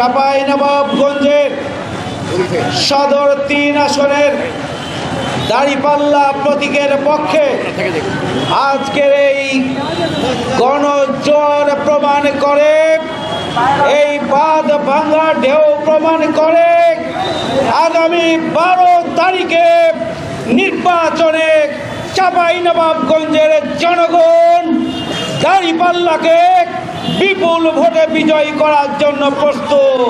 চাঁপাইনবাবগঞ্জের সদর ৩ আসনের দাঁড়িপাল্লা প্রতীকের পক্ষে আজকের এই গণজোয়ার প্রমাণ করে, এই বাঁধ ভাঙা ঢেউ প্রমাণ করে আগামী ১২ তারিখে নির্বাচনে চাঁপাইনবাবগঞ্জের জনগণ দাঁড়িপাল্লাকে বিপুল ভোটে বিজয়ী করার জন্য প্রস্তুত।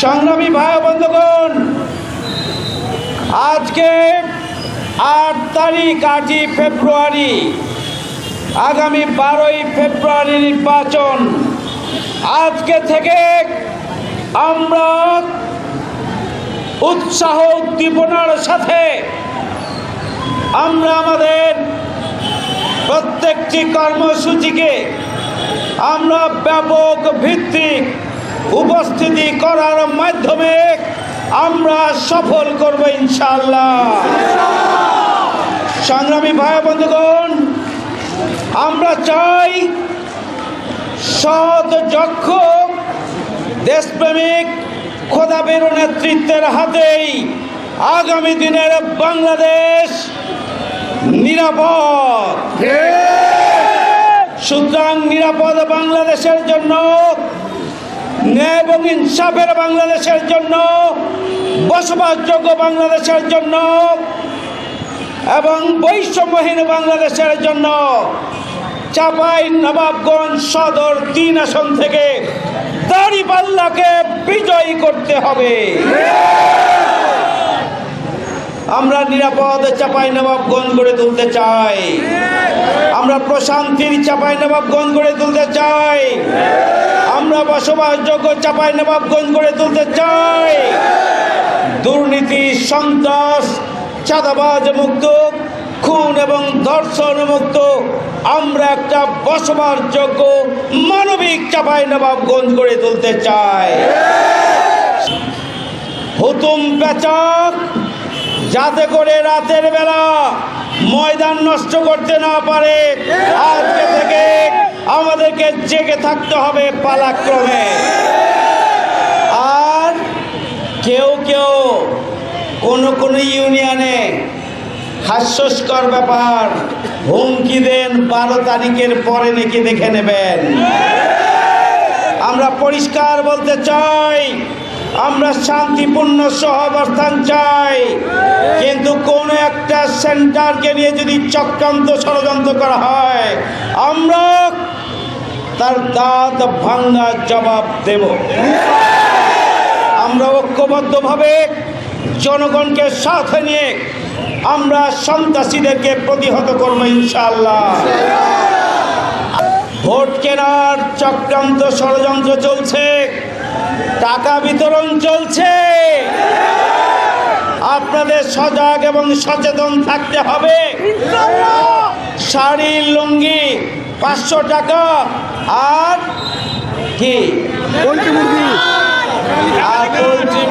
সংগ্রামী ভাই বন্ধুগণ, আজকে ৮ তারিখ ৮ই ফেব্রুয়ারি, আগামী ১২ই ফেব্রুয়ারি নির্বাচন। আজকে থেকে আমরা উৎসাহ উদ্দীপনার সাথে আমরা আমাদের প্রত্যেকটি কর্মসূচিকে আমরা ব্যাপক ভিত্তিক উপস্থিতি করার মাধ্যমে আমরা সফল করব ইনশাআল্লাহ। সংগ্রামী ভাই বন্ধুগণ, আমরা চাই সৎ যক্ষ দেশপ্রেমিক খোদাবের নেতৃত্বের হাতেই আগামী দিনের বাংলাদেশ নিরাপদ। সুতরাং নিরাপদ বাংলাদেশের জন্য, ন্যায় এবং ইনসাফের বাংলাদেশের জন্য, বসবাসযোগ্য বাংলাদেশের জন্য এবং বৈষম্যহীন বাংলাদেশের জন্য চাঁপাইনবাবগঞ্জ সদর ৩ আসন থেকে দাঁড়িপাল্লাকে বিজয়ী করতে হবে। আমরা নিরাপদ চাঁপাইনবাবগঞ্জ গড়ে তুলতে চাই, আমরা প্রশান্তির চাঁপাইনবাবগঞ্জ গড়ে তুলতে চাই, আমরা বসবাসযোগ্য চাঁপাইনবাবগঞ্জ গড়ে তুলতে চাই। দুর্নীতি, সন্ত্রাস, চাঁদাবাজ মুক্ত, খুন এবং ধর্ষণ মুক্ত আমরা একটা বসবাসযোগ্য মানবিক চাঁপাইনবাবগঞ্জ গড়ে তুলতে চাই। হুতুম পেঁচাক যাতে করে রাতের বেলা ময়দান নষ্ট করতে না পারে, আজকে থেকে আমাদেরকে জেগে থাকতে হবে পালাক্রমে। আর কেউ কোনো ইউনিয়নে হাস্যস্কর ব্যাপার হুমকি দেন ১২ তারিখের পরে নাকি দেখে নেবেন। আমরা পরিষ্কার বলতে চাই, আমরা শান্তিপূর্ণ সহাবস্থান চাই, কিন্তু কোন একটা সেন্টারকে নিয়ে যদি চক্রান্ত ষড়যন্ত্র করা হয় আমরা তার দাঁত ভাঙা জবাব দেব। আমরা ঐক্যবদ্ধভাবে জনগণকে সাথে নিয়ে আমরা সন্ত্রাসীদেরকে প্রতিহত করব ইনশাআল্লাহ। ভোট কেনার চক্রান্ত ষড়যন্ত্র চলছে, টাকা বিতরণ চলছে, আপনাদের সজাগ এবং সচেতন থাকতে হবে। শাড়ি লুঙ্গি ৫০০ টাকা আর কি পোলট্রি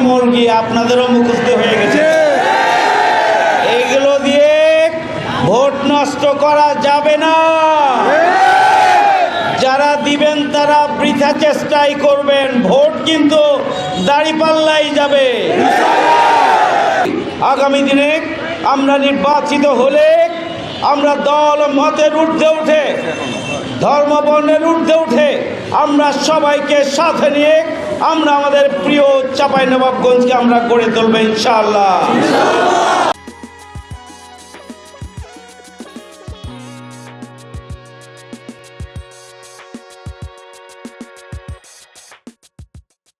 মুরগি আপনাদেরও মুখস্থ হয়ে গেছে। এইগুলো দিয়ে ভোট নষ্ট করা যাবে না। যারা দিবেন তারা বৃথা চেষ্টাই করবেন, ভোট কিন্তু দাঁড়িপাল্লাই যাবে। আগামী দিনে আমরা নির্বাচিত হলে আমরা দল মতের ঊর্ধ্বে উঠে, ধর্ম বর্ণের ঊর্ধ্বে উঠে আমরা সবাইকে সাথে নিয়ে আমরা আমাদের প্রিয় চাঁপাইনবাবগঞ্জকে আমরা গড়ে তুলব ইনশাআল্লাহ।